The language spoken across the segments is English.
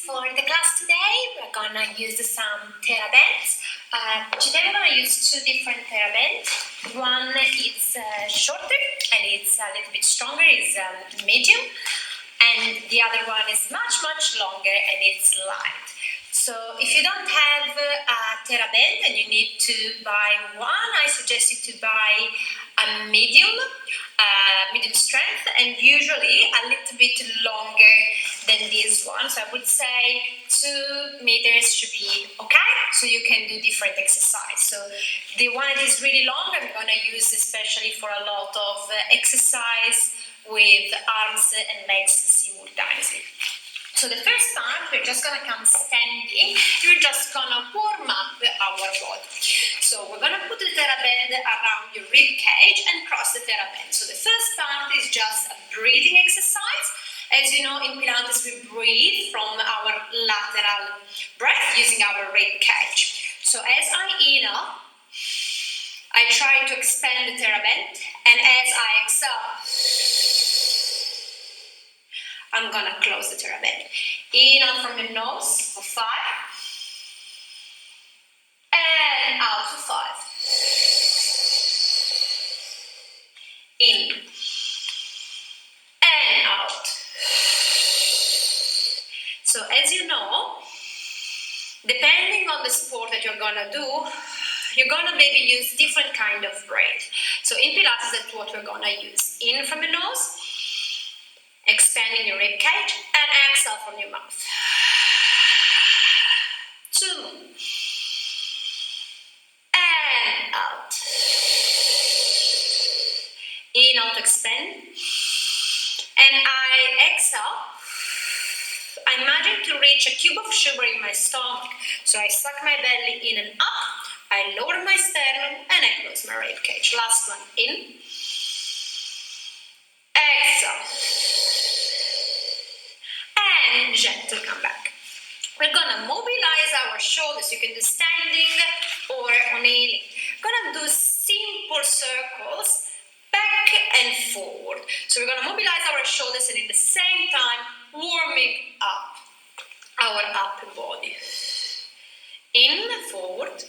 For the class today, we're gonna use some thera bands. Today we're gonna use two different thera bands. One is shorter and it's a little bit stronger, it's medium, and the other one is much longer and it's light. So if you don't have a thera band and you need to buy one, I suggest you to buy a medium strength, and usually a little bit longer than this one. So I would say 2 meters should be okay, so you can do different exercise. So the one that is really long, I'm going to use especially for a lot of exercise with arms and legs simultaneously. So the first part, we're just going to come standing. We're just going to warm up our body. So we're going to put the thera band around your rib cage and cross the thera band. So the first part is just a breathing exercise. As you know, in Pilates, we breathe from our lateral breath using our rib cage. So as I inhale, I try to expand the thera band, and as I exhale, I'm going to close the thera band. Inhale from your nose for 5. And out for 5. In. And out. So as you know, depending on the sport that you're going to do, you're going to maybe use different kind of breath. So in Pilates, that's what we're going to use. In from your nose, expanding your rib cage, and exhale from your mouth. 2. And out. Inhale to expand. And I exhale. I imagine to reach a cube of sugar in my stomach. So I suck my belly in and up. I lower my sternum and I close my rib cage. Last one. In. Exhale. And gentle come back. We're gonna mobilize our shoulders. You can do standing or on kneeling. Gonna do simple circles back and forward. So we're gonna mobilize our shoulders and at the same time warming up our upper body. In, forward.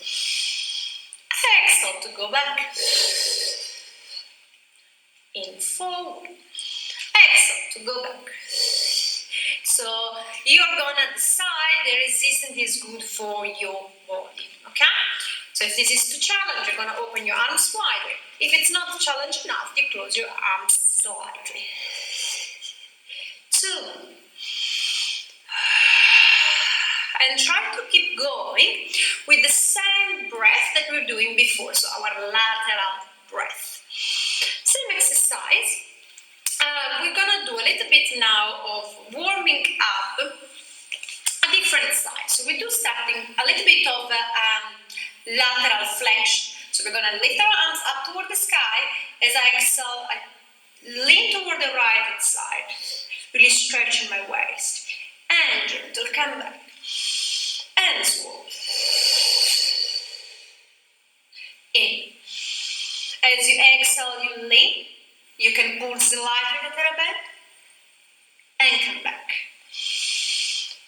Exhale to go back. In, forward. Exhale to go back. So you're gonna decide the resistance is good for your body, okay? So if this is too challenging, you're gonna open your arms wider. If it's not challenge enough, you close your arms slightly. 2. And try to keep going with the same breath that we were doing before, so our lateral breath. Same exercise. We're gonna do a little bit now of warming up a different side. So we do starting a little bit of lateral flexion. So we're gonna lift our arms up toward the sky. As I exhale, I lean toward the right hand side, really stretching my waist. And gentle, come back. And swirl. In. As you exhale, you lean. You can pull slightly the thera band and come back.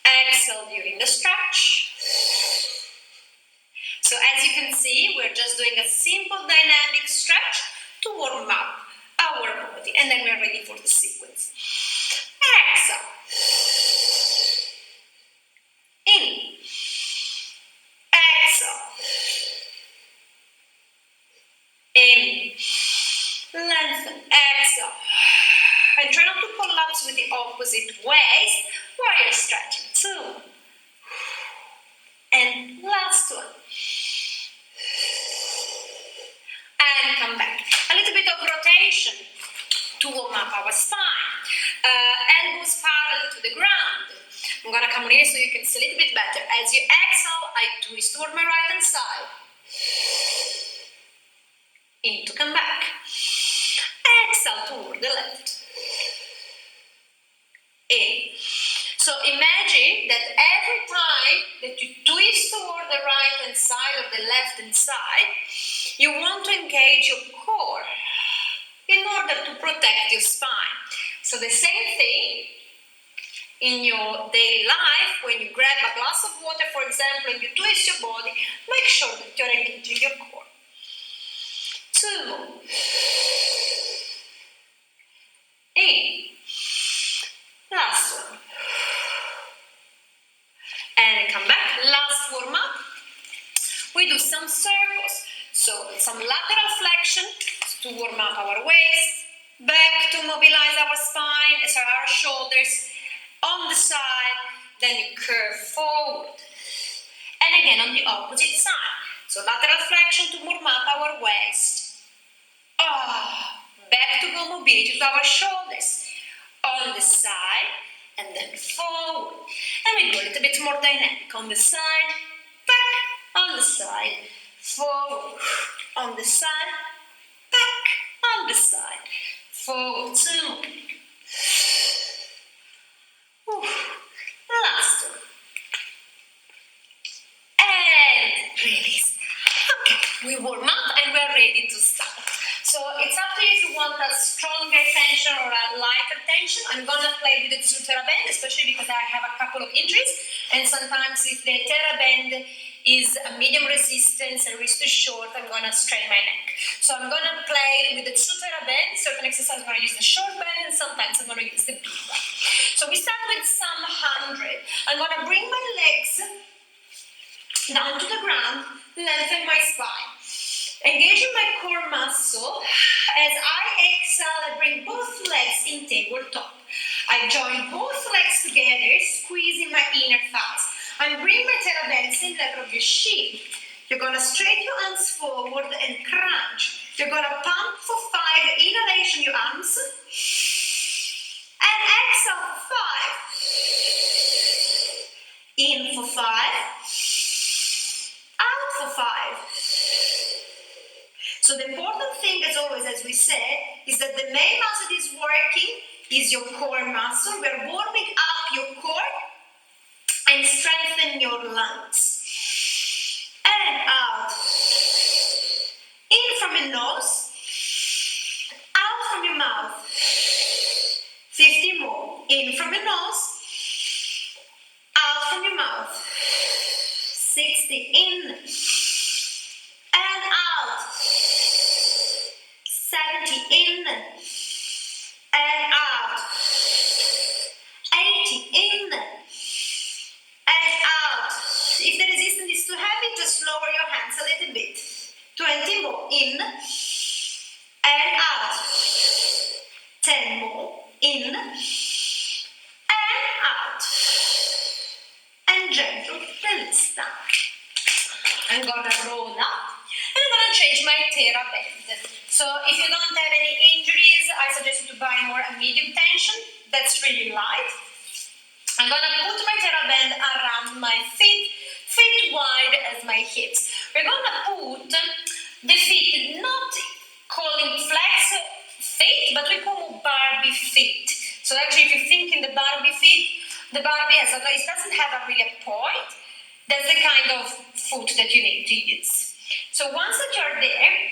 Exhale during the stretch. So as you can see, we're just doing a simple dynamic stretch to warm up our body, and then we're ready for the sequence. Exhale. In. Exhale. In. Lengthen. Exhale. And try not to collapse with the opposite waist while you're stretching. 2. And last one. And come back. A little bit of rotation to warm up our spine. Elbows parallel to the ground. I'm going to come in so you can see a little bit better. As you exhale, I twist toward my right hand side. In to come back. Exhale toward the left. In. So imagine that every time that you twist toward the right hand side or the left hand side, you want to engage your core in order to protect your spine. So the same thing in your daily life, when you grab a glass of water, for example, and you twist your body, make sure that you're engaging your core. 2 more. In. Last one. And come back. Last warm up. We do some circles. So some lateral flexion to warm up our waist. Back to mobilize our spine, our shoulders. On the side, then you curve forward. And again on the opposite side. So lateral flexion to warm up our waist. Back to go mobility to our shoulders. On the side, and then forward. And we do a little bit more dynamic. On the side, back, on the side, forward. On the side, back, on the side, forward. 2 more. Last one. And release. Okay, we warm up and we're ready to start. So it's up to you if you want a stronger tension or a lighter tension. I'm gonna play with the thera band, especially because I have a couple of injuries, and sometimes if the thera band is a medium resistance and wrist is short, I'm gonna strain my neck. So I'm gonna play with the thera band. Certain exercises I'm gonna use the short band, and sometimes I'm gonna use the big one. So we start with some 100. I'm gonna bring my legs down to the ground, lengthen my spine. Engaging my core muscle. As I exhale, I bring both legs in tabletop. I join both legs together, squeezing my inner thighs. I'm bringing my thera band same level of your shin. You're going to straighten your arms forward and crunch. You're going to pump for 5. Inhalation, your arms. And exhale for 5. In for 5. Out for 5. So the important thing, as always, as we said, is that the main muscle that is working is your core muscle. We're warming up your core and strengthen your lungs. And out. In from your nose. Out from your mouth. 50 more. In from your nose. Out from your mouth. 60. In. And out. 70 in and out. 80 in and out. If the resistance is too heavy, just lower your hands a little bit. 20 more in and out. 10 more in and out. And gentle release down. I'm gonna roll up. And I'm going to change my thera band. So if you don't have any injuries, I suggest you to buy more a medium tension. That's really light. I'm going to put my thera band around my feet wide as my hips. We're going to put the feet, not calling flex feet, but we call them Barbie feet. So actually, if you think in the Barbie feet, the Barbie has, although it doesn't have a really point, that's the kind of foot that you need to use. So once that you're there,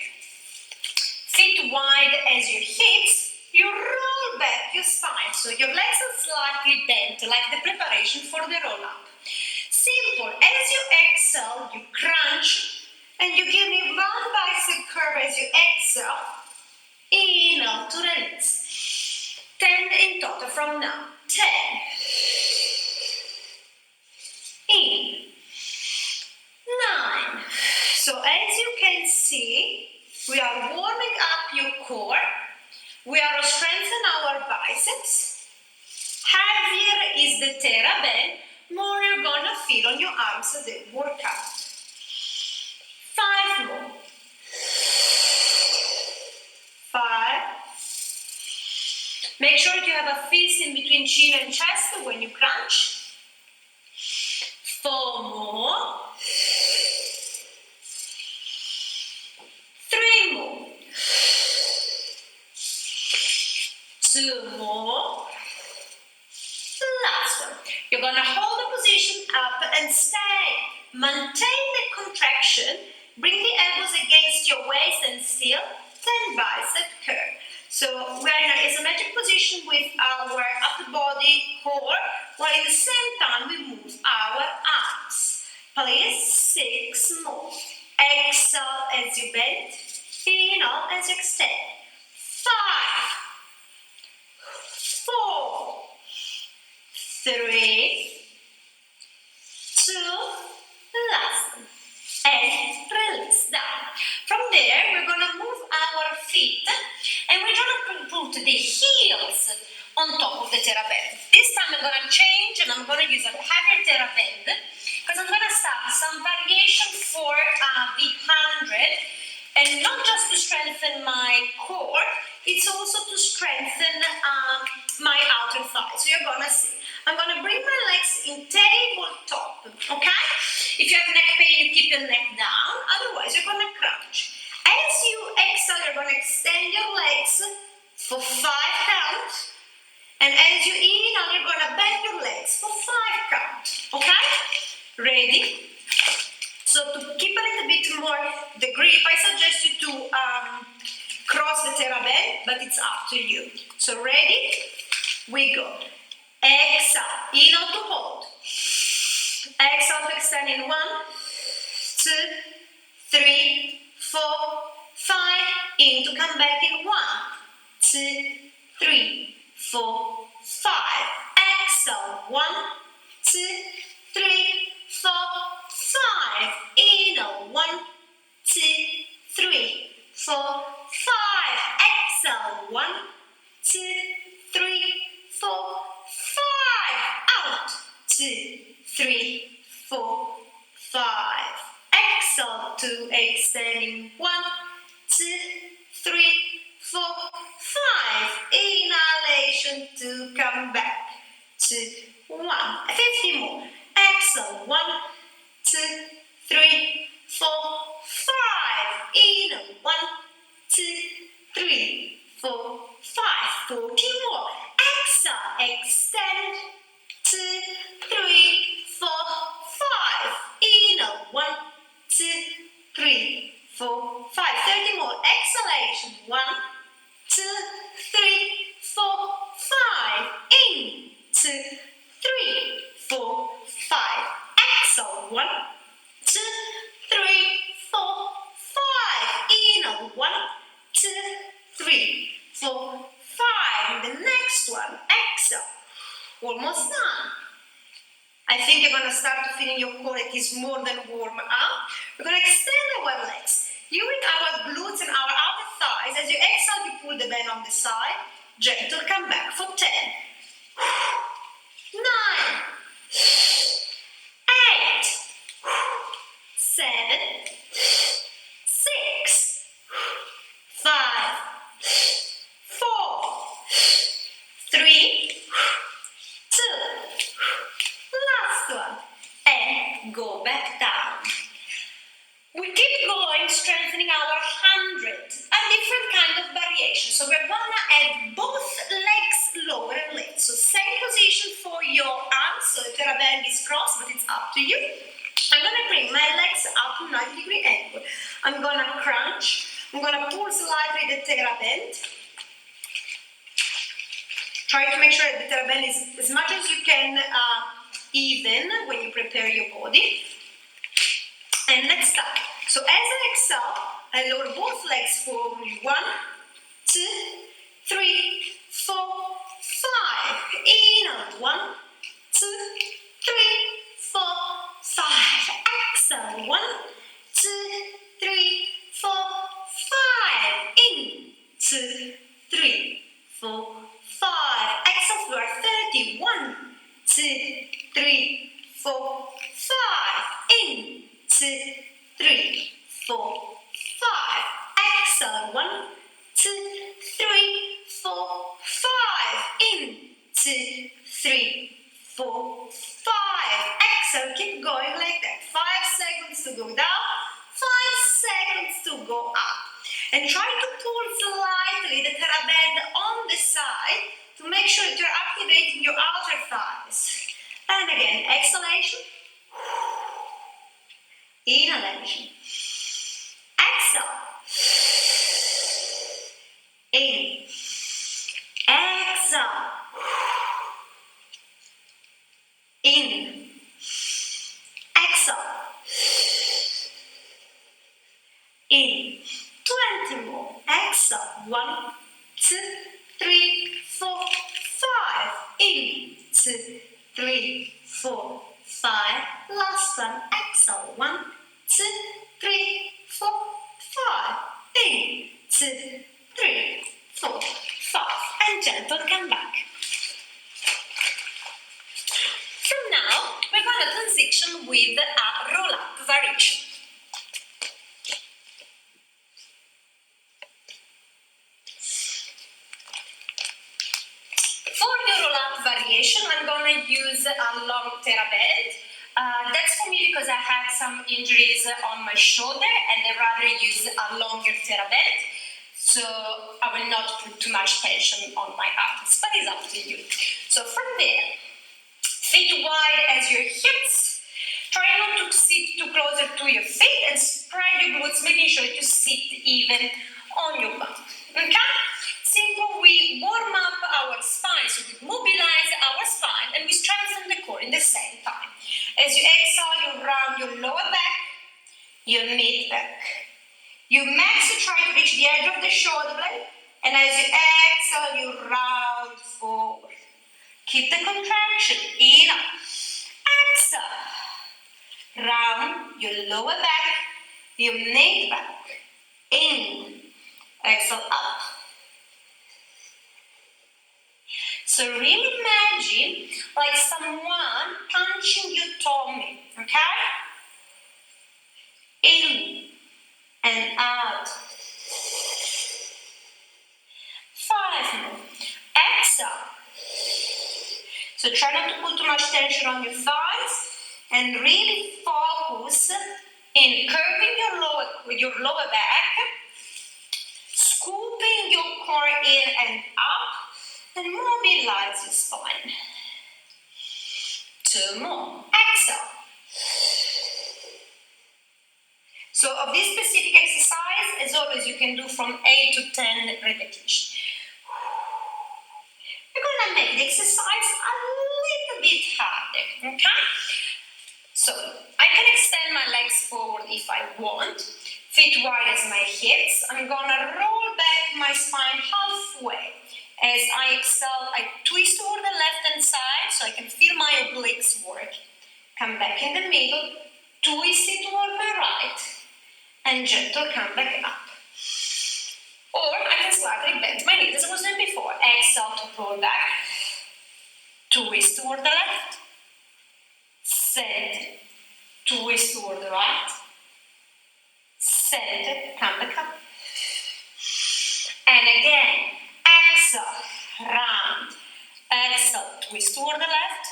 feet wide as your hips, you roll back your spine. So your legs are slightly bent, like the preparation for the roll-up. Simple. As you exhale, you crunch, and you give me one bicep curve as you exhale. Enough to release. 10 in total from now. 10. In. 9. So as you can see, we are warming up your core. We are strengthening our biceps. Heavier is the thera band, more you're gonna feel on your arms as they work out. 5 more. 5. Make sure you have a fist in between chin and chest when you crunch. 4 more. 3 more. 2 more. Last one. You're going to hold the position up and stay. Maintain the contraction. Bring the elbows against your waist and still 10 bicep curl. So we're in an isometric position with our upper body core while in the same time we move our arms. Please, 6 more. Exhale as you bend, inhale as you extend. 5, 4, 3, 2, last, and release down. From there, we're going to move our feet, and we're going to put the heels on top of the thera band. This time I'm going to change, and I'm going to use a heavier thera band, because I'm going to start some variation for the 100, and not just to strengthen my core, it's also to strengthen my outer thighs. So you're going to see. I'm going to bring my legs in tabletop, okay? If you have neck pain, you keep your neck down. Otherwise, you're going to crunch. As you exhale, you're going to extend your legs for 5 counts. And as you inhale, you're going to bend your legs for 5 counts, okay? Ready? So to keep a little bit more the grip, I suggest you to cross the thera band, but it's up to you. So ready? We go. Exhale, inhale to hold. Exhale to extend in 1, 2, 3, 4, 5. In to come back in 1, 2, 3, 4, 5. Exhale, 1, 2, 3, 4, 5. Inhale, 1, 2, 3, 4, 5. Exhale, 1, 2, 3, 4, 5. Out, 2, 3, 4, 5. Exhale to extending 1, 2, 3, 4, 5. Inhalation to come back to 1. 50 more. Exhale, 1, 2, 3, 4, 5. Inhale, 1, 2, 3, 4, 5. 40 more. Exhale, extend. 2, 3, 4, 5. Inhale, 1, 2, 3, 4, 5. 30 more. Exhalation. 1, 2, 3, 4, 5. In. 2, 3, 4, 5. Exhale. 1, 2, 3, 4, 5. Inhale. 1, 2, 3, 4, 5. The next one. Exhale. Almost done. I think you're going to start to feel in your core it is more than warm up. We're going to extend our legs. Using our glutes and our outer thighs. As you exhale, you pull the band on the side. Gentle, come back for 10, 9, 8, 7, 6, 5, 4, 3, 2, last one, and go back down. We keep going, strengthening our 100, a different kind of variation. So we're gonna add both legs lower and lift. So same position for your arms, so the thera band is crossed, but it's up to you. I'm gonna bring my legs up to 90-degree angle. I'm gonna crunch. I'm gonna pull slightly the thera band. Try to make sure that the thera band is as much as you can even when you prepare your body. And let's start. So as I exhale, I lower both legs forward. 1, 2, 3, 4, 5. Inhale. 1, 2, 3, 4, 5. Exhale. 1, 2, 3, 4, 5. In. 2, 3, 4, 5. Exhale for 30. 1, 2, 3, 4, 5. In. 2, 3, 4, 5. Exhale. 1, 2, 3, 4, 5. In. 2, 3, 4, 5. Exhale. Keep going like that. 5 seconds to go down. 5 seconds to go up. And try to pull slightly the thera band on the side to make sure that you're activating your outer thighs. And again, exhalation. Inhalation. Exhale. In. Exhale. In. Exhale. In. 20 more. Exhale. 1, 2, 3, 4, 5. In. 2, 3, 4, 5. Last one. Exhale. 1, 2, 3, 4, 5. In. 2, 3, 4, 5. And gentle come back. From now, we're going to transition with a roll-up variation. For the roll-up variation, I'm going to use a long thera band. That's for me because I have some injuries on my shoulder and I'd rather use a longer thera band. So I will not put too much tension on my arms, but it's up to you. So from there, feet wide as your hips. Try not to sit too closer to your feet and spread your glutes, making sure you sit even on your bum. Okay? Simple, we warm up our spine, so we mobilize our spine and we strengthen the core in the same time. As you exhale, you round your lower back, your mid back. You max to try to reach the edge of the shoulder blade, and as you exhale, you round forward. Keep the contraction, in, exhale, round your lower back, your mid back, in, exhale, up. So really imagine like someone punching your tummy, okay? In and out. 5 more. Exhale. So try not to put too much tension on your thighs and really focus in curving your lower back, scooping your core in and up, and mobilize your spine. 2 more. Exhale. So of this specific exercise, as always, you can do from 8 to 10 repetitions. We're going to make the exercise a little bit harder, okay? So I can extend my legs forward if I want, feet wide as my hips. I'm going to roll back my spine halfway. As I exhale, I twist toward the left-hand side so I can feel my obliques work. Come back in the middle, twist it toward my right, and gentle come back up. Or I can slightly bend my knees as I was doing before. Exhale to roll back, twist toward the left, center, twist toward the right, center, come back up. And again, exhale, round, exhale, twist toward the left,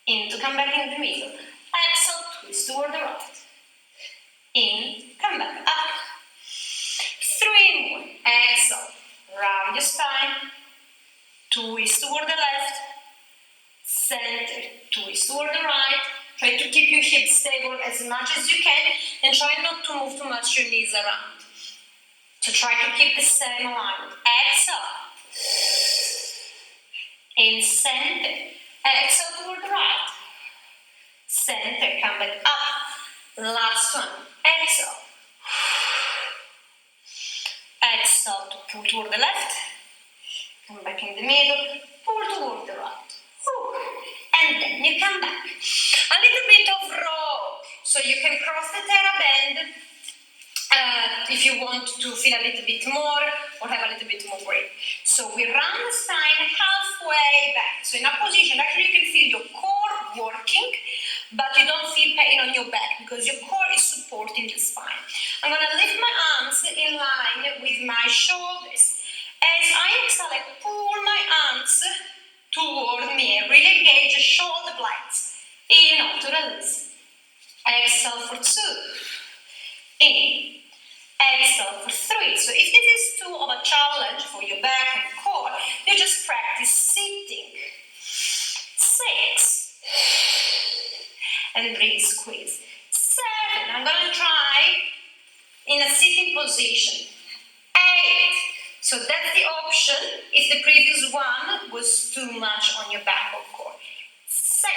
in to come back in the middle, exhale, twist toward the right, in, come back up. 3 more, exhale, round your spine, twist toward the left, center, twist toward the right. Try to keep your hips stable as much as you can and try not to move too much your knees around. So try to keep the same alignment. Exhale, in center, exhale toward the right, center, come back up. Last one, exhale. Exhale to pull toward the left, come back in the middle, pull toward the right. And then you come back. A little bit of roll, so you can cross the thera band if you want to feel a little bit more or have a little bit more break. So we round the spine halfway back. So in a position, actually you can feel your core working, but you don't feel pain on your back because your core is supporting the spine. I'm going to lift my arms in line with my shoulders. As I exhale, I pull my arms toward me. I really engage the shoulder blades. In, out to release. Exhale for 2. In. Exhale for 3. So if this is too of a challenge for your back and core, you just practice sitting. 6. And breathe, squeeze. 7. I'm going to try in a sitting position. 8. So that's the option if the previous one was too much on your back or core. 6.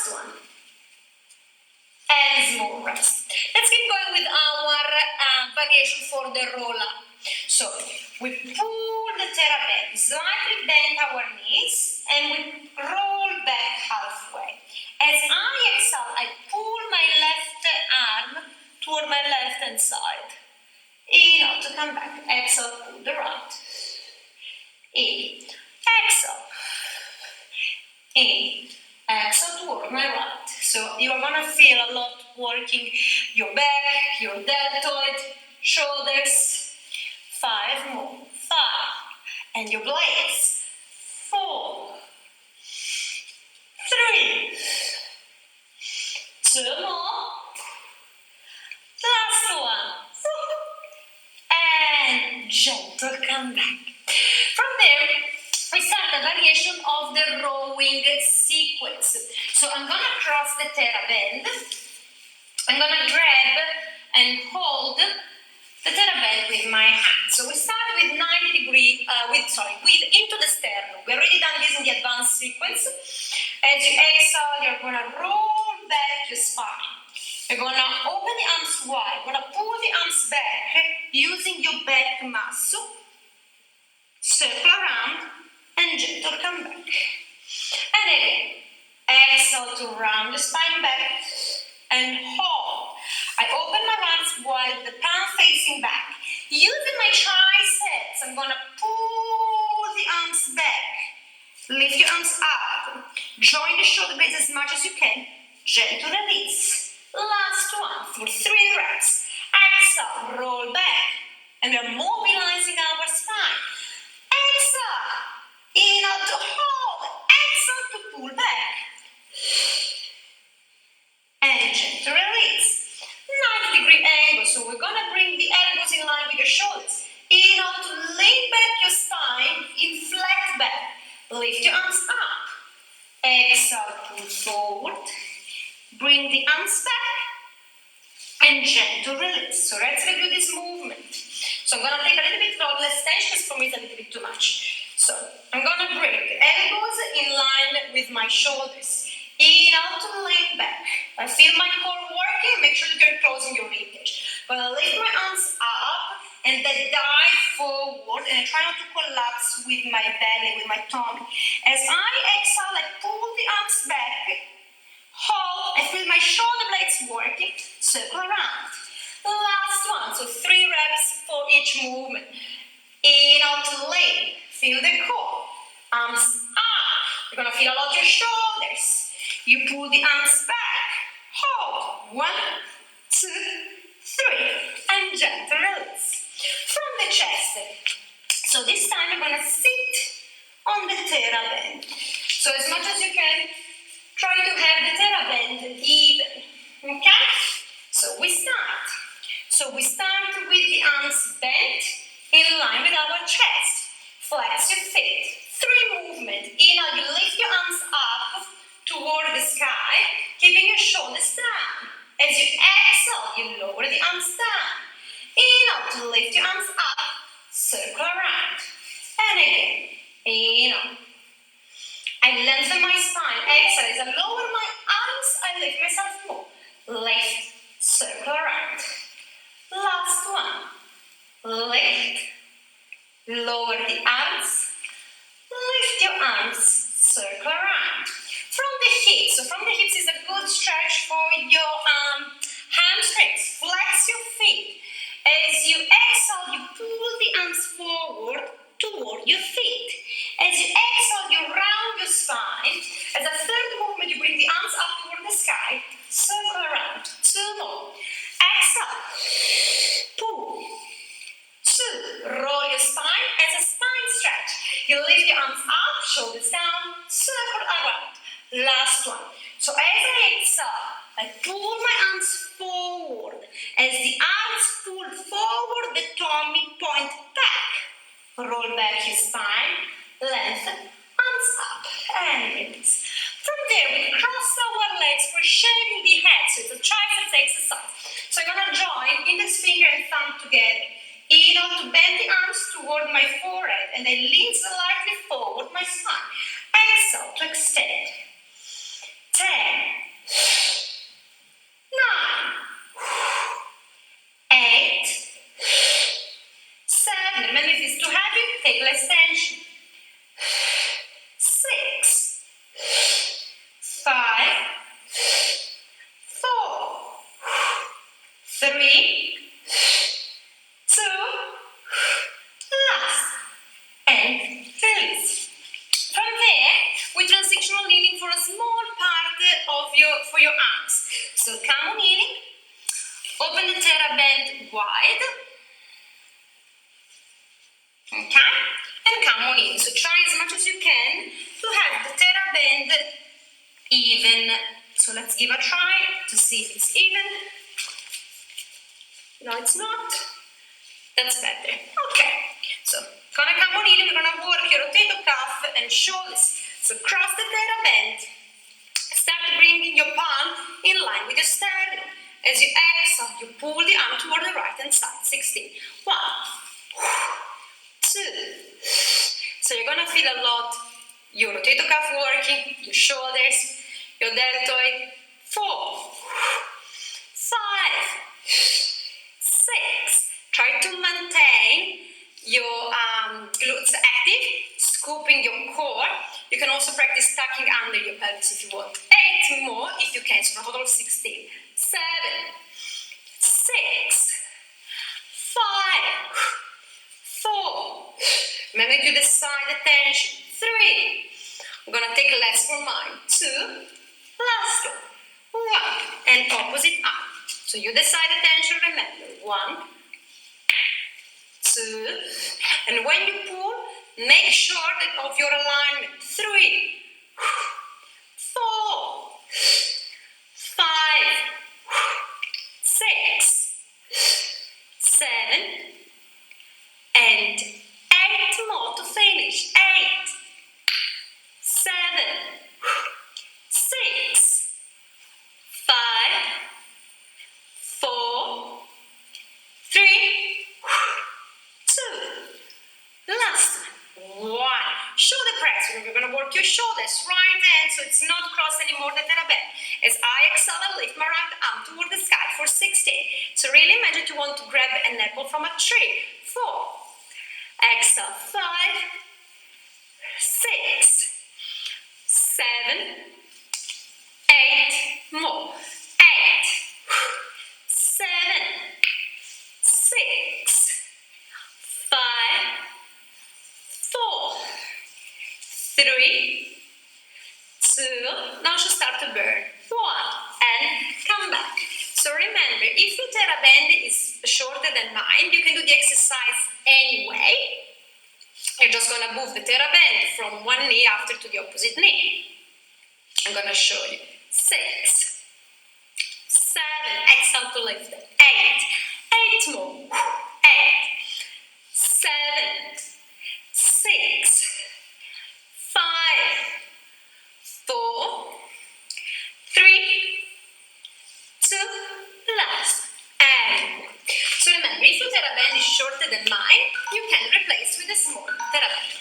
last one. And small reps. Let's keep going with our variation for the roll up. So we pull the thera band, slightly bend our knees, and we roll back halfway. As I exhale, I pull my left arm toward my left hand side. In, to come back. Exhale, pull the right. In, exhale. In, exhale toward my right. So you are gonna feel a lot working your back, your deltoid, shoulders. 5 more. 5. And your blades. 4. 3. 2 more. Last one. And gentle come back. From there, we start the variation of the rowing sequence. So I'm gonna cross the thera band. I'm gonna grab and hold the thera band with my hand. So we start with 90 degree, with into the sternum. We already done this in the advanced sequence. As you exhale, you're gonna roll back your spine. You're gonna open the arms wide. You're gonna pull the arms back using your back muscle. Circle around and gentle come back. And again, exhale to round the spine back and hold. I open my arms wide, the palm facing back. Using my triceps, I'm gonna pull the arms back. Lift your arms up. Join the shoulder blades as much as you can. Gentle release. Last one for 3 reps. Exhale, roll back. And we're mobilizing our spine. Exhale. Inhale to hold. Exhale to pull back. And gentle release. 90 degree angle. So we're going to bring the elbows in line with your shoulders. Inhale to lean back your spine. Inflect back. Lift your arms up. Exhale, pull forward. Bring the arms back. And gentle release. So let's review this movement. So I'm going to take a little bit less tension because for me it's a little bit too much. So I'm going to bring the elbows in line with my shoulders. Inhale to lean back. I feel my core working. Make sure that you're closing your ribcage. I'm going to lift my arms up and then dive forward. And I try not to collapse with my belly, with my tummy. As I exhale, I pull the arms back. Hold. I feel my shoulder blades working. Circle around. Last one. So 3 reps for each movement. Inhale to lean. Feel the core. Arms up. You're going to feel a lot your shoulders. You pull the arms back. Hold. 1, 2, 3. And gentle release. From the chest. So this time you're going to sit on the thera band. So as much as you can, try to have the thera band even. Okay? So we start. We start with the arms bent in line with our chest. Flex your feet. 3 movements. Inhale, you lift your arms up toward the sky, keeping your shoulders down. As you exhale, you lower the arms down. Inhale to lift your arms up, circle around. And again, inhale. I lengthen my spine. Exhale, as I lower my arms, I lift myself more. Lift, circle around. Last one. Lift, lower the arms, lift your arms, circle around. From the hips, so from the hips is a good stretch for your hamstrings. Flex your feet. As you exhale, you pull the arms forward toward your feet. As you exhale, you round your spine. As a third movement, you bring the arms up toward the sky. Circle around. 2 more. Exhale. Pull. 2. Roll your spine as a spine stretch. You lift your arms up, shoulders down, circle around. Last one. So as I exhale, I pull my arms forward. As the arms pull forward, the tummy point back. Roll back your spine, lengthen, arms up, and release. From there, we cross our legs, we're shading the head, so it's a tricep exercise. So I'm going to join index finger and thumb together. Inhale to bend the arms toward my forehead, and then lean slightly forward my spine. Exhale to extend. 10, tension. 6, 5, 4, 3, 2, last, and release. From there, we transitional kneeling for a small part of your arms. So come on kneeling, open the thera band wide, okay, and come on in. So try as much as you can to have the thera band even. So let's give a try to see if it's even. No, it's not. That's better. Okay. So gonna come on in, we're gonna work your rotator cuff and shoulders. So cross the thera band. Start bringing your palm in line with your sternum. As you exhale, you pull the arm toward the right hand side. 16. 1, 2. So you're gonna feel a lot your rotator cuff working, your shoulders, your deltoid. 4, 5, 6. Try to maintain your glutes active, scooping your core. You can also practice tucking under your pelvis if you want. 8 more if you can, so a total of 16. 7, 6, 5, 4. Remember to decide the tension. 3. I'm gonna take less for mine. 2. Last one. 1. And opposite arm. So you decide the tension, remember. 1, 2. And when you pull, make sure that of your alignment. 3, 4, 5, 6, 7, and 8 more to finish. 8, 7, 6, 5, 4, 3, 2. Last one. Shoulder press. We're going to work your shoulders, right hand, so it's not crossed anymore the thera band. As I exhale, I lift my right arm toward the sky for 16. So really imagine you want to grab an apple from a tree. 4. Exhale. 5, 6, 7, 8 more. 8, 7, 6, 5, 4, 3, 2. Now should start to burn. 1, and come back. So remember, if your thera band is shorter than mine, you can do the exercise anyway. You're just going to move the thera band from one knee after to the opposite knee. I'm going to show you. 6, 7, exhale to lift it. 8 more. 8, 7, 6, 5, 4, 3, 2, last. And so remember, if your thera band is shorter than mine, you can replace with a small thera band.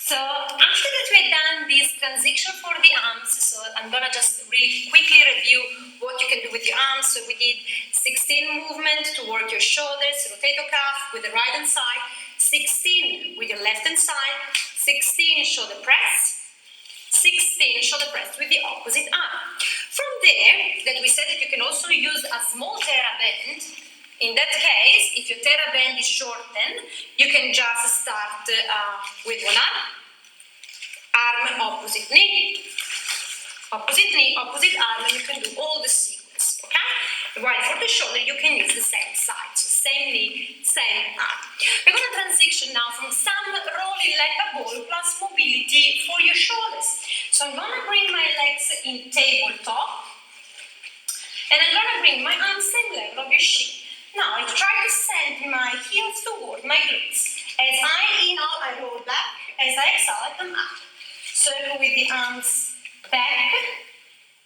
So after that we've done this transition for the arms, so I'm gonna just really quickly review what you can do with your arms. So we did 16 movements to work your shoulders, rotator cuff with the right hand side, 16 with your left hand side, 16 shoulder press, 16 shoulder press with the opposite arm. From there, that we said that you can also use a small thera band. In that case, if your thera band is shortened, you can just start with one arm, opposite knee, opposite arm, and you can do all the sequence, okay? While for the shoulder, you can use the same side, so same knee, same arm. We're going to transition now from some rolling like a ball plus mobility for your shoulders. So I'm going to bring my legs in tabletop, and I'm going to bring my arms same level of your shin. Now I try to send my heels toward my glutes. As I inhale, I roll back. As I exhale, I come up. Circle with the arms back,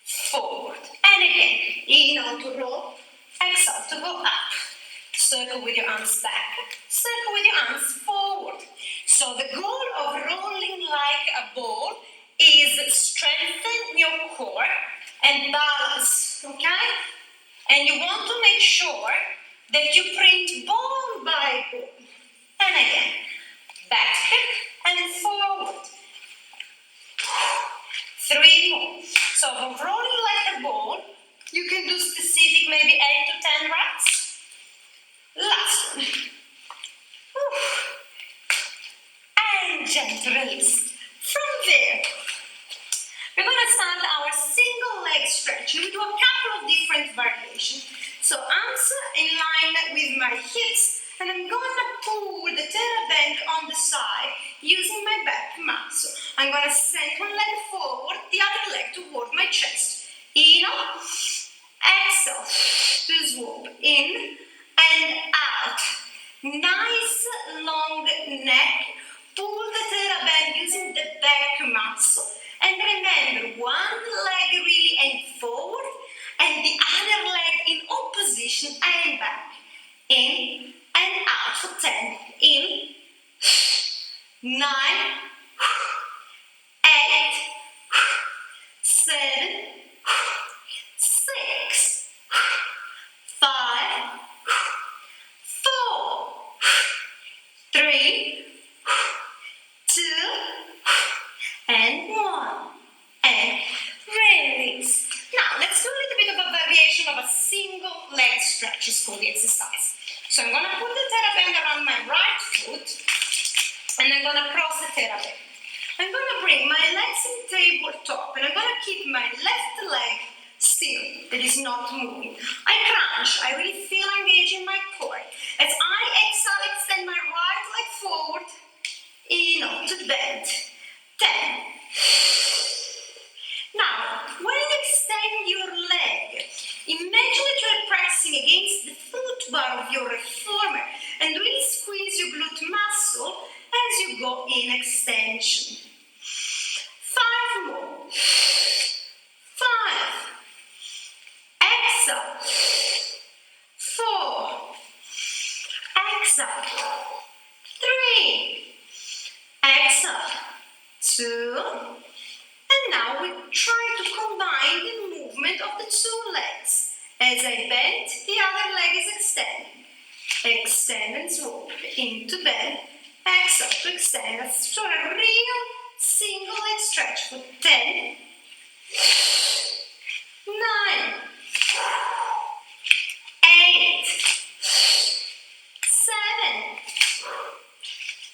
forward. And again, inhale to roll, exhale to go up. Circle with your arms back, circle with your arms forward. So the goal of rolling like a ball is strengthen your core and balance, okay? And you want to make sure that you print bone by bone. And again, back and forward. 3 more. So from rolling like a ball, you can do specific maybe 8 to 10 reps. Last one. And gentle release. From there, we're going to start our single leg stretch. We do a couple of different variations. So arms in line with my hips, and I'm going to pull the thera band on the side using my back muscle. I'm going to send one leg forward, the other leg toward my chest. Inhale, exhale, to swoop in and out. Nice long neck. Pull the thera band using the back muscle. And remember, one leg really aimed forward and the other leg in opposition and back. In and out for 10. In, 9, 8, 7, 6, 5, 4, 3, 2, and 1. And release. Now, let's do a little bit of a variation of a single leg stretch. It's called the exercise. So I'm going to put the thera band around my right foot, and I'm going to cross the thera band. I'm going to bring my legs in tabletop, and I'm going to keep my left leg still, that is not moving. I crunch. I really feel engaging my core. As I exhale, extend my right leg forward, inhale to bend. 10. Now, when you extend your leg, imagine that you're pressing against the foot bar of your reformer and really squeeze your glute muscle as you go in extension. 5 more. 5. Exhale. 4. Exhale. 3. Exhale. 2. And now we try to combine the movement of the 2 legs. As I bend, the other leg is extending. Extend and swoop into bend. Exhale to extend. So a real single leg stretch for 10, 9, 8, 7,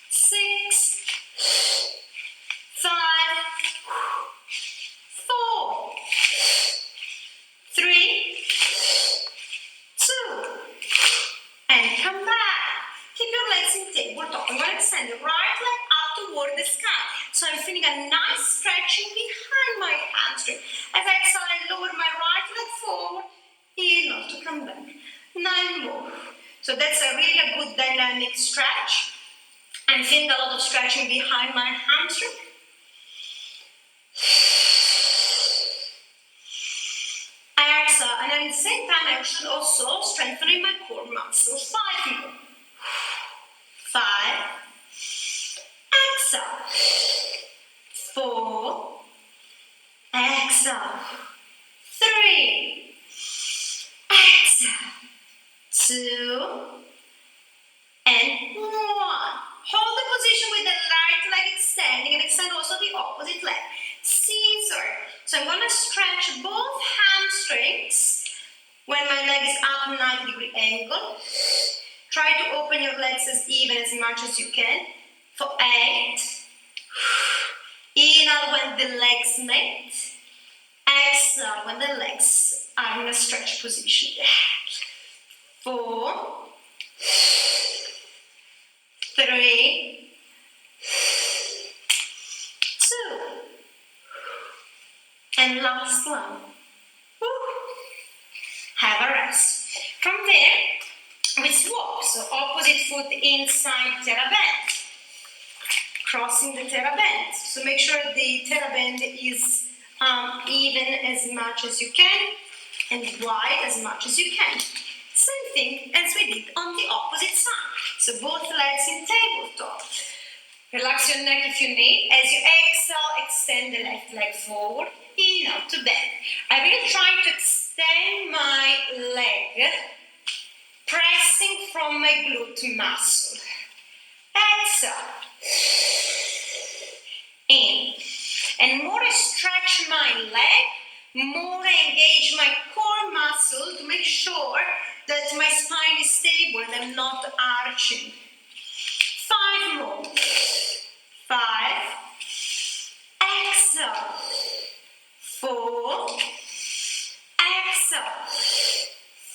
6, 5, 4, 3, 2, and come back. Keep your legs in tabletop. I'm going to extend the right leg up toward the sky. So I'm feeling a nice stretching behind my hamstring. As I exhale, I lower my right leg forward. Inhale to come back. 9 more. So that's a really good dynamic stretch. I'm feeling a lot of stretching behind my hamstring. Exhale, and at the same time, I should also strengthening my core muscle. 5 more. 5. Exhale. 4. Exhale. 3. Exhale. 2. And 1. Hold the position with the right leg extending and extend also the opposite leg. Scissor. So I'm going to stretch both hamstrings when my leg is up 90-degree angle. Try to open your legs as even as much as you can. For 8. Inhale when the legs meet. Exhale when the legs are in a stretch position. 4. 3. 2. And last one. Have a rest. From there, we swap. So opposite foot inside thera band. Crossing the thera band. So make sure the thera band is even as much as you can and wide as much as you can. Same thing as we did on the opposite side. So both legs in tabletop. Relax your neck if you need. As you exhale, extend the left leg forward. Inhale to bend. I will try to extend my leg my glute muscle. Exhale. In. And more I stretch my leg, more I engage my core muscle to make sure that my spine is stable and I'm not arching. 5 more. 5. Exhale. 4. Exhale.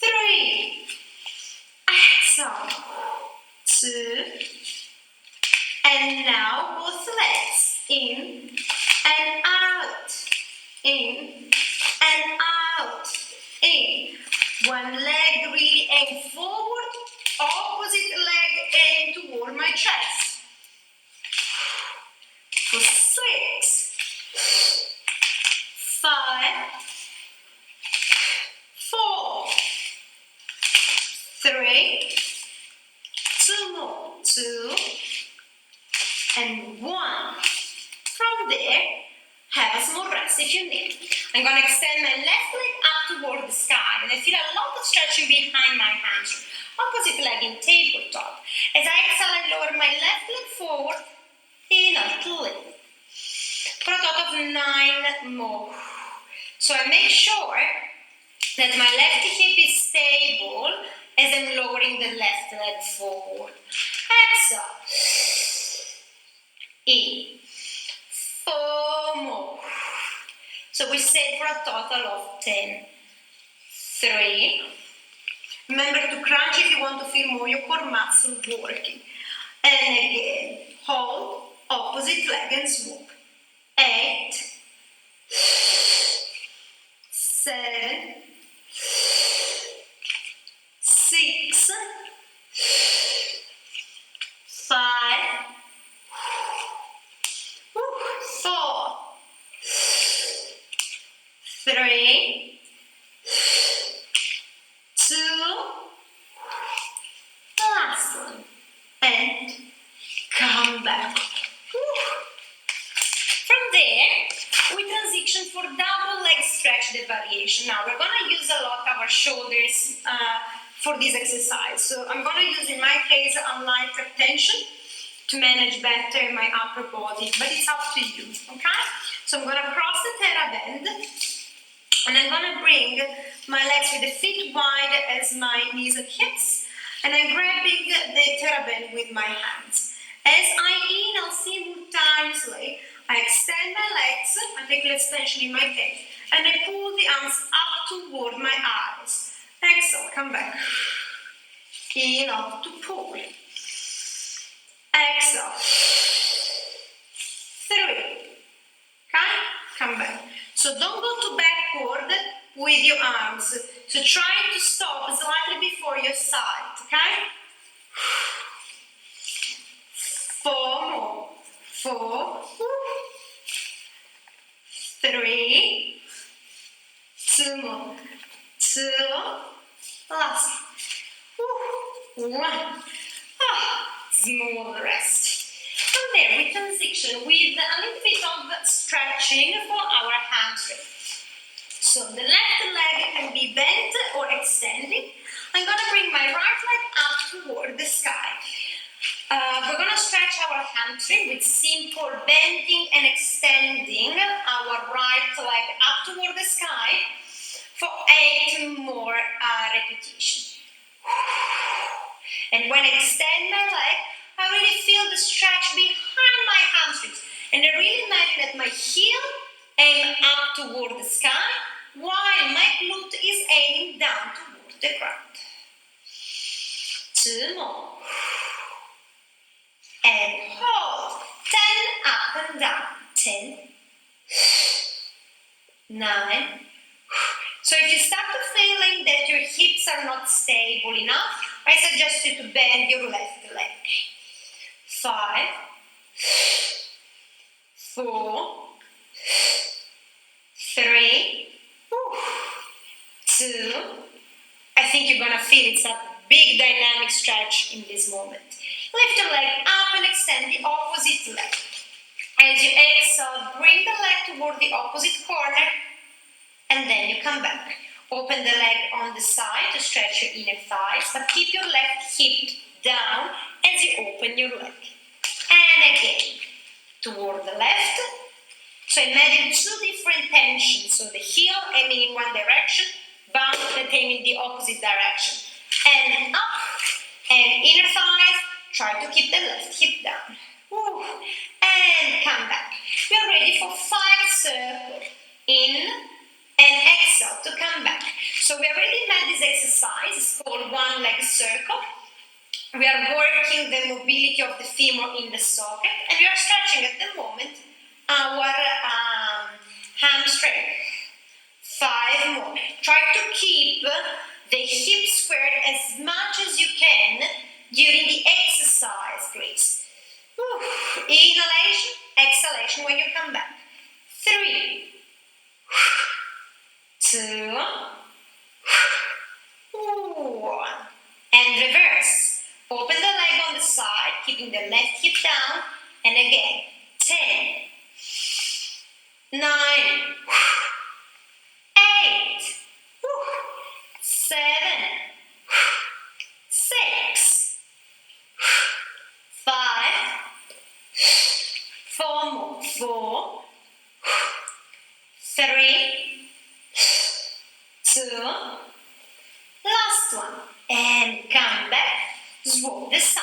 3. Exhale. 2. And now both legs in and out. In and out. In. One leg really aim forward. Opposite leg aim toward my chest. For 6. 5. 4. 3. 2 more. 2. And 1. From there, have a small rest if you need. I'm going to extend my left leg up toward the sky, and I feel a lot of stretching behind my hamstring. Opposite leg in tabletop. As I exhale, I lower my left leg forward, in out, lift. For a total of 9 more. So I make sure that my left hip is stable as I'm lowering the left leg forward. Exhale. In. 4 more. So we stayed for a total of 10. 3. Remember to crunch if you want to feel more your core muscle working. And again, hold, opposite leg and swoop. 8. 7. 6. 5. 4. 3. 2. Last one. And come back. From there, we transition for double leg stretch the variation. Now we're going to use a lot our shoulders for this exercise. So I'm going to use, in my case, a lighter tension to manage better my upper body, but it's up to you, okay? So I'm going to cross the thera bend, and I'm going to bring my legs with the feet wide as my knees and hips, and I'm grabbing the thera bend with my hands. As I inhale simultaneously, I extend my legs, I take less tension in my gaze, and I pull the arms up toward my eyes. Exhale, come back. Inhale to pull. Exhale. 3. Okay? Come back. So don't go too backward with your arms. So try to stop slightly before your side. Okay? 4 more. 4. 3. 2 more. 2. Last. 1. Small rest. From there, we transition with a little bit of stretching for our hamstring. So the left leg can be bent or extending. I'm going to bring my right leg up toward the sky. We're going to stretch our hamstring with simple bending and extending our right leg up toward the sky for 8 more repetitions. And when I extend my leg, I really feel the stretch behind my hamstrings. And I really imagine that my heel aim up toward the sky, while my glute is aiming down toward the ground. 2 more. And hold. 10 up and down. 10. 9. So if you start feeling that your hips are not stable enough, I suggest you to bend your left leg. 5. 4. 3. 2. I think you're going to feel it's a big dynamic stretch in this moment. Lift the leg up and extend the opposite leg. As you exhale, bring the leg toward the opposite corner, and then you come back. Open the leg on the side to stretch your inner thighs, but keep your left hip down as you open your leg. And again, toward the left. So imagine two different tensions. So the heel aiming in one direction, bump that aim in the opposite direction. And up, and inner thighs, try to keep the left hip down. Woo. And come back. We are ready for 5 circles. In and exhale to come back. So we already met this exercise. It's called one leg circle. We are working the mobility of the femur in the socket, and we are stretching at the moment our hamstring. 5 more. Try to keep the hip squared as much as you can during the exercise, please. Inhalation, exhalation when you come back. 3, 2, 1. And reverse. Open the leg on the side, keeping the left hip down. And again. 10, 9, 8, 7, 6, 5, 4 more. 4, 3, 2, last one. And come back. Swap the side.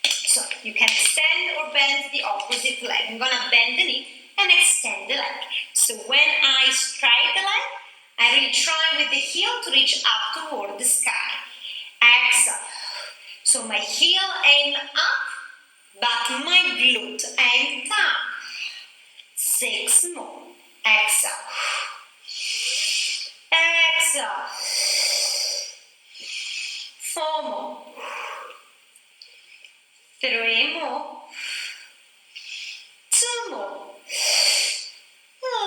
So you can extend or bend the opposite leg. I'm going to bend the knee and extend the leg. So when I strike the leg, I really try with the heel to reach up toward the sky. Exhale. So my heel aim up, but my glute aim down. 6 more. Exhale. Exhale. 4 more. 3 more. 2 more.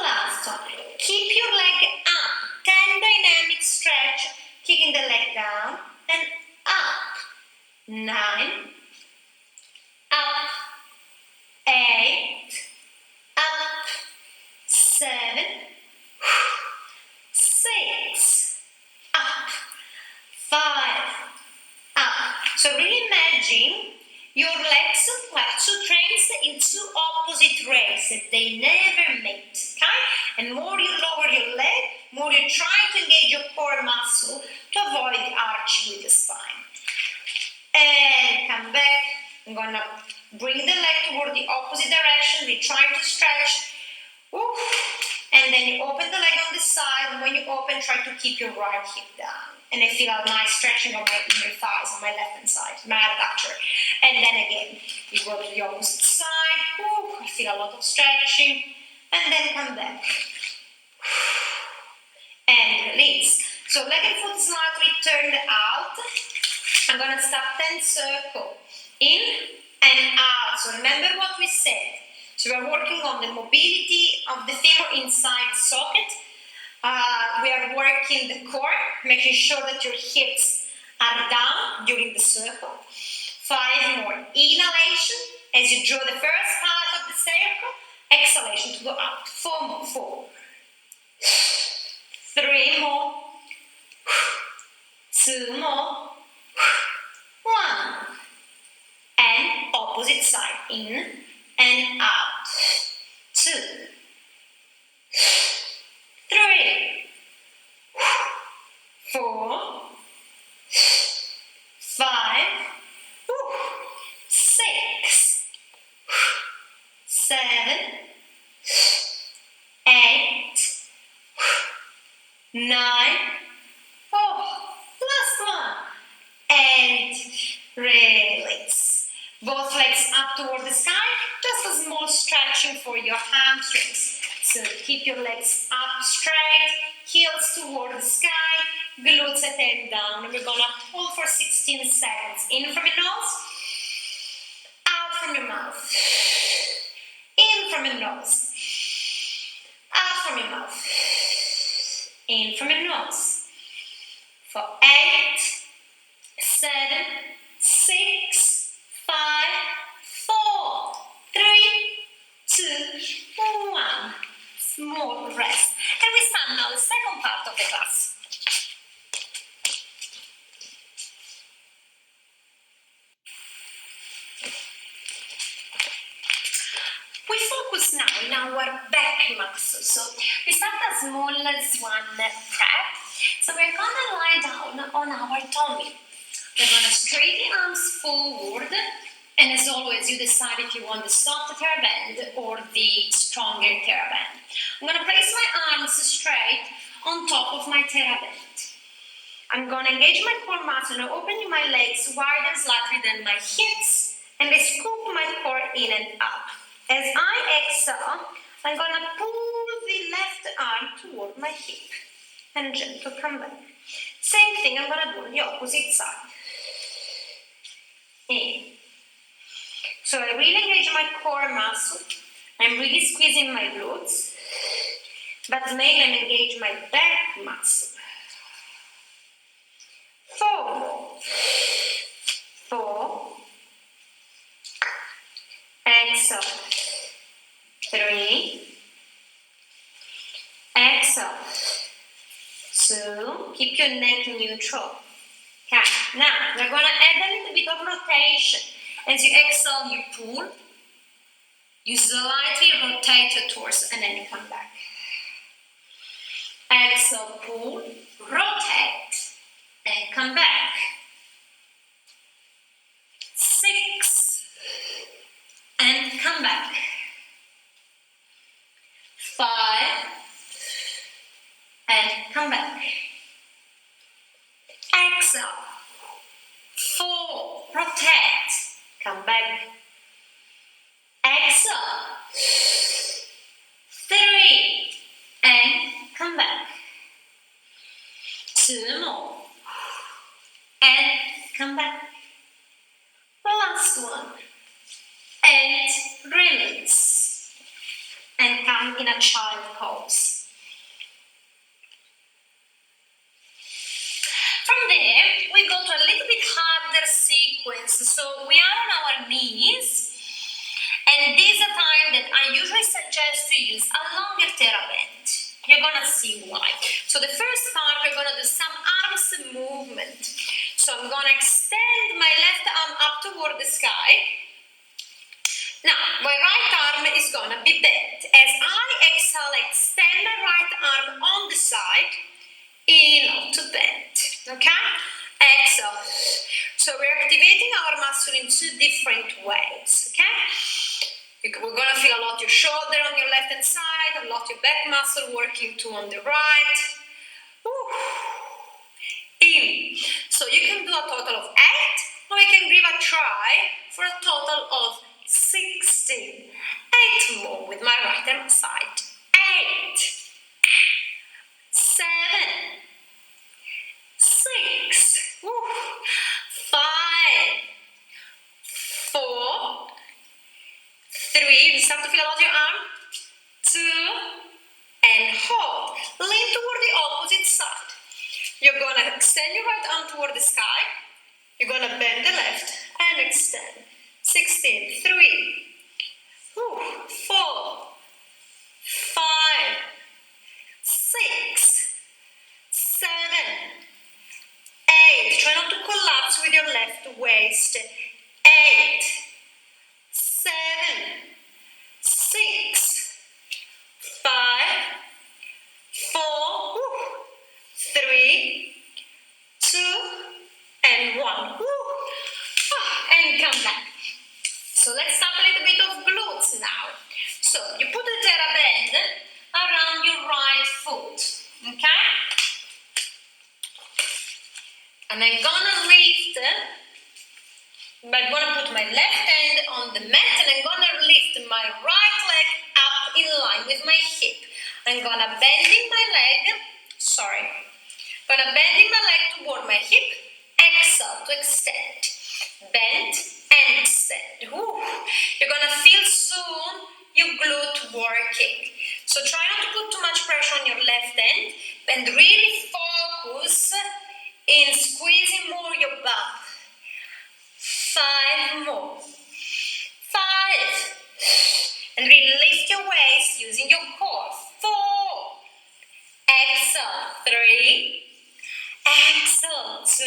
Last one. Keep your leg up. 10 dynamic stretch. Kicking the leg down and up. 9. Up. 8. Up. 7. 6. Up. 5. Up. So really imagine your legs like 2 trains in 2 opposite races. They never meet, okay? And more you lower your leg, more you try to engage your core muscle to avoid the arch with the spine. And come back. I'm gonna bring the leg toward the opposite direction. We try to stretch. And then you open the leg on the side. And when you open, try to keep your right hip down. And I feel a nice stretching of my inner thighs on my left hand side, my adductor. And then again, you go to the opposite side. I feel a lot of stretching. And then come back. And release. So leg and foot slightly turned out. I'm going to stop 10 circles. In and out. So remember what we said. So we're working on the mobility of the femur inside the socket. We are working the core, making sure that your hips are down during the circle. 5 more. Inhalation as you draw the first part of the circle. Exhalation to go up. 4 more. 4. 3 more. 2 more. 1. And opposite side. In and out. 2. 3. 4. 5. 6. 7. 8. 9. Last one. And release. Both legs up toward the sky. Just a small stretching for your hamstrings. So keep your legs up straight, heels toward the sky, glutes at end down. And we're gonna hold for 16 seconds. In from your nose, out from your mouth. In from your nose, out from your mouth. In from your nose. For 8, 7, 6, 5, 4, 3, 2, 1. Small rest. And we start now the second part of the class. We focus now in our back muscles. So we start as small as one prep. So we're gonna lie down on our tummy. We're gonna straighten arms forward, and as always, you decide if you want the soft thera band or the stronger thera band. I'm gonna place my arms straight on top of my thera band. I'm gonna engage my core muscle and opening my legs wider slightly than my hips, and I scoop my core in and up. As I exhale, I'm gonna pull the left arm toward my hip and gentle come back. Same thing I'm gonna do on the opposite side. In. So I really engage my core muscle. I'm really squeezing my glutes, but mainly I'm engaging my back muscle. 4, 4, exhale, 3, exhale, 2, keep your neck neutral. Okay, now we're going to add a little bit of rotation. As you exhale, you pull, you slightly rotate your torso, and then you come back. Exhale, pull, rotate, and come back. 6, and come back. 5, and come back. Exhale. 4, rotate, come back. Exhale. 3, and come back. 2 more, and come back. Last one, and release, and come in a child pose. From there, we go to a little bit harder sequence. So we are on our knees, and this is a time that I usually suggest to use a longer thera band. You're gonna see why. So the first part, we're gonna do some arms movement. So I'm gonna extend my left arm up toward the sky. Now, my right arm is gonna be bent. As I exhale, extend my right arm on the side, in out to bend. Okay? Exhale. So we're activating our muscle in 2 different ways. Okay? We're gonna feel a lot your shoulder on your left hand side, a lot your back muscle working too on the right. Woo. In. So you can do a total of 8, or you can give a try for a total of 16. 8 more with my right hand side. 8, 7, 6, 5, 4, 3, you start to feel a lot of your arm, 2, and hold. Lean toward the opposite side. You're going to extend your right arm toward the sky. You're going to bend the left and extend. 16, 3, 4, 5, 6, 7, 8. Try not to collapse with your left waist. 8, 7, 6, 5, 4, 3, 2, and 1. And come back. So let's start a little bit of glutes now. So you put the thera band around your right foot. Okay? And I'm gonna lift. I'm gonna put my left hand on the mat, and I'm gonna lift my right leg up in line with my hip. I'm gonna bending my leg. Gonna bending my leg toward my hip. Exhale to extend. Bend and extend. You're gonna feel soon your glute working. So try not to put too much pressure on your left hand, and really focus in squeezing more your butt. 5 more. 5. And really lift your waist using your core. 4. Exhale, 3. Exhale, 2.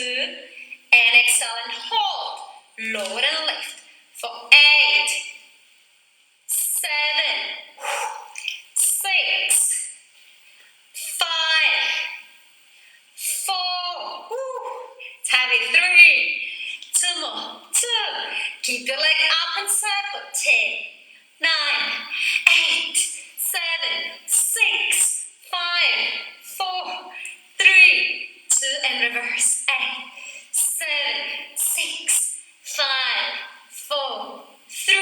And exhale and hold. Lower and lift for 8, 7, 6, 5, 4. It's heavy. 3. 2 more. 2. Keep your leg up and circle. 10, 9, 8, 7, 6, 5, 4, 3, 2, and reverse. 8, 7, 6, 5, 4, 3,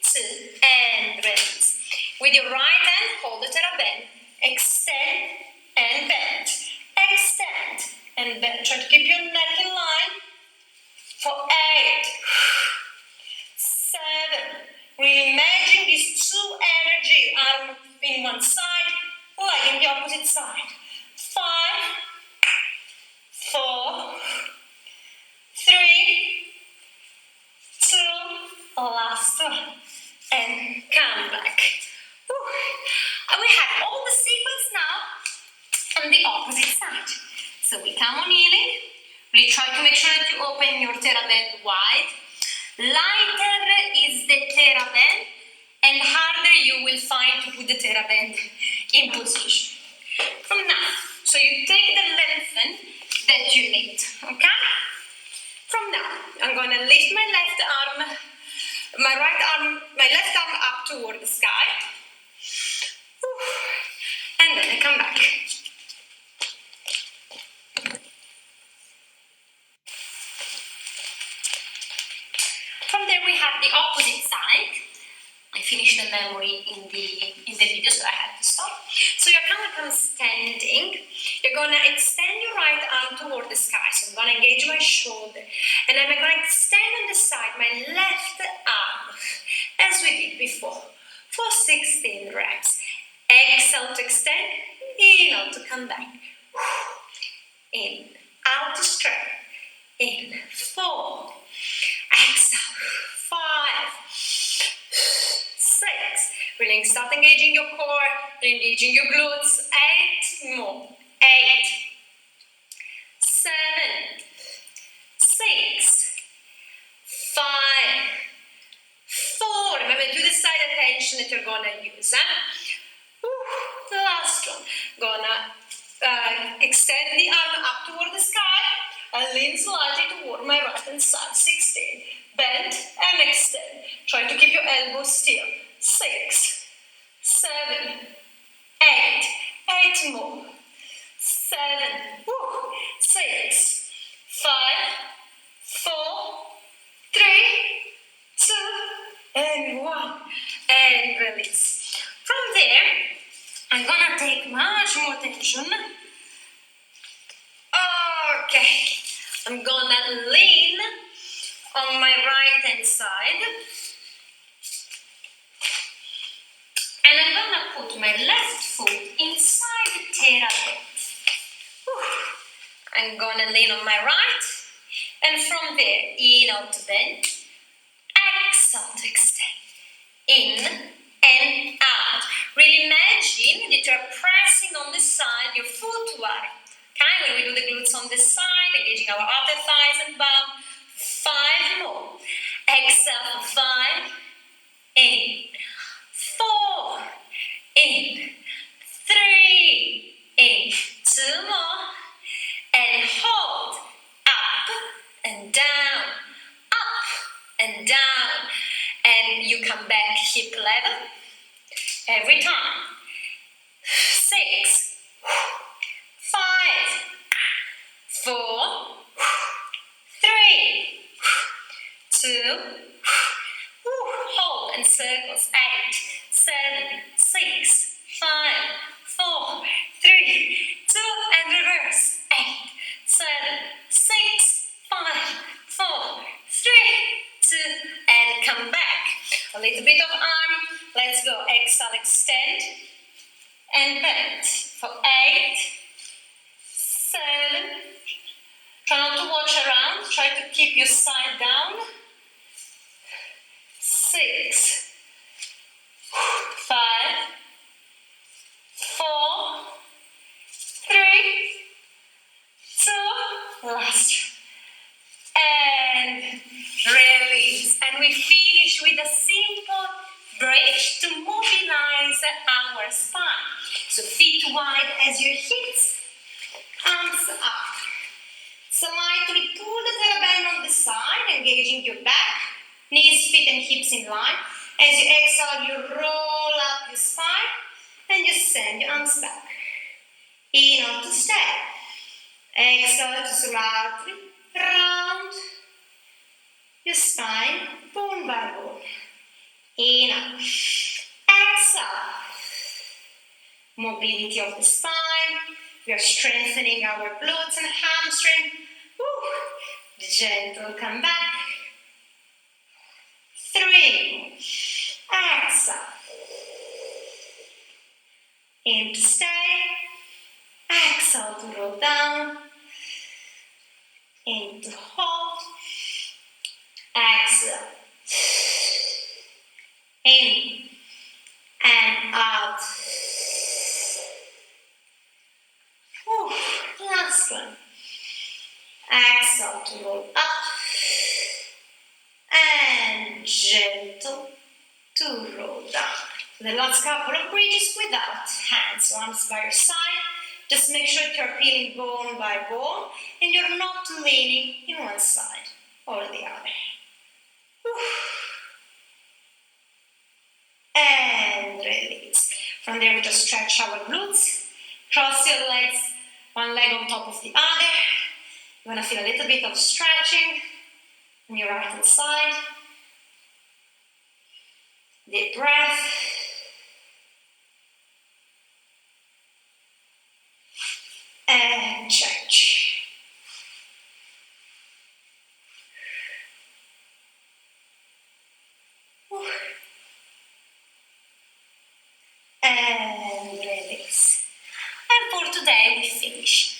2, and release. With your right hand, hold the thera bend. Extend and bend. Extend and bend. Try to keep your neck in line for 8, 7. Really imagine these two energy, arm in one side, leg in the opposite side. 5, 4, 3, 2, last one, and come back. And we have all the sequence now on the opposite side. So we come on healing. Really try to make sure that you open your thera band wide. Lighter is the thera band, and harder you will find to put the thera band in position. From now, so you take the length that you need, okay? From now, I'm going to lift my left arm, my left arm up toward the sky. And then I come back. From there we have the opposite side. I finished the memory in the video, so I had to stop. So you're going to come standing. You're going to extend your right arm toward the sky. So I'm going to engage my shoulder. And then I'm going to extend on the side my left arm, as we did before, for 16 reps. Exhale to extend, inhale to come back. In, out to stretch. In, 4. Exhale, 5, 6. Really start engaging your core, engaging your glutes. 8 more. 8, 7, 6, 5, 4. Remember, do the side attention that you're gonna use. The last one. Gonna extend the arm up toward the sky. I lean slightly toward my right hand side. 16. Bend and extend. Try to keep your elbows still. 6, 7, 8. 8 more. 7, 6, 5, 4, 3, 2, and 1. And release. From there, I'm gonna take much more tension. Okay. I'm gonna lean on my right hand side. And I'm gonna put my left foot inside the thera band. I'm gonna lean on my right. And from there, inhale to bend. Exhale to extend. In and out. Really imagine that you're pressing on the side, your footwork. Okay, when we do the glutes on the side, engaging our outer thighs and bum. 5 more. Exhale for 5. In. 4. In. 3. In. 2 more. And hold. Up and down. Up and down. And you come back hip level. Every time. 6. 5. 4. 3. 2. Hold and circles. 8, 7, 6, 5, 4, 3, 2, and reverse. 8, 7, 6, 5, 4, 3, 2, and come back. A little bit of arm. Let's go. Exhale, extend, and bend. For 8, 7. Try not to watch around. Try to keep your side down. 6, 5, 4, finish with a simple breath to mobilize our spine. So feet wide as your hips, arms up. Slightly pull the thera band on the side, engaging your back, knees, feet and hips in line. As you exhale, you roll up your spine and you send your arms back. In onto step. Exhale to slightly round your spine, bone by bone. In up. Exhale. Mobility of the spine. We are strengthening our glutes and hamstring. Woo. Gentle come back. 3. Exhale. In to stay. Exhale to roll down. In to hold. Exhale. In and out. Whew. Last one. Exhale to roll up. And gentle to roll down. The last couple of bridges without hands. So arms by your side. Just make sure you're peeling bone by bone and you're not leaning in one side or the other. Whew. And release. From there we just stretch our glutes. Cross your legs, one leg on top of the other. You're going to feel a little bit of stretching on your right hand side. Deep breath. And stretch. And release. And for today we finish.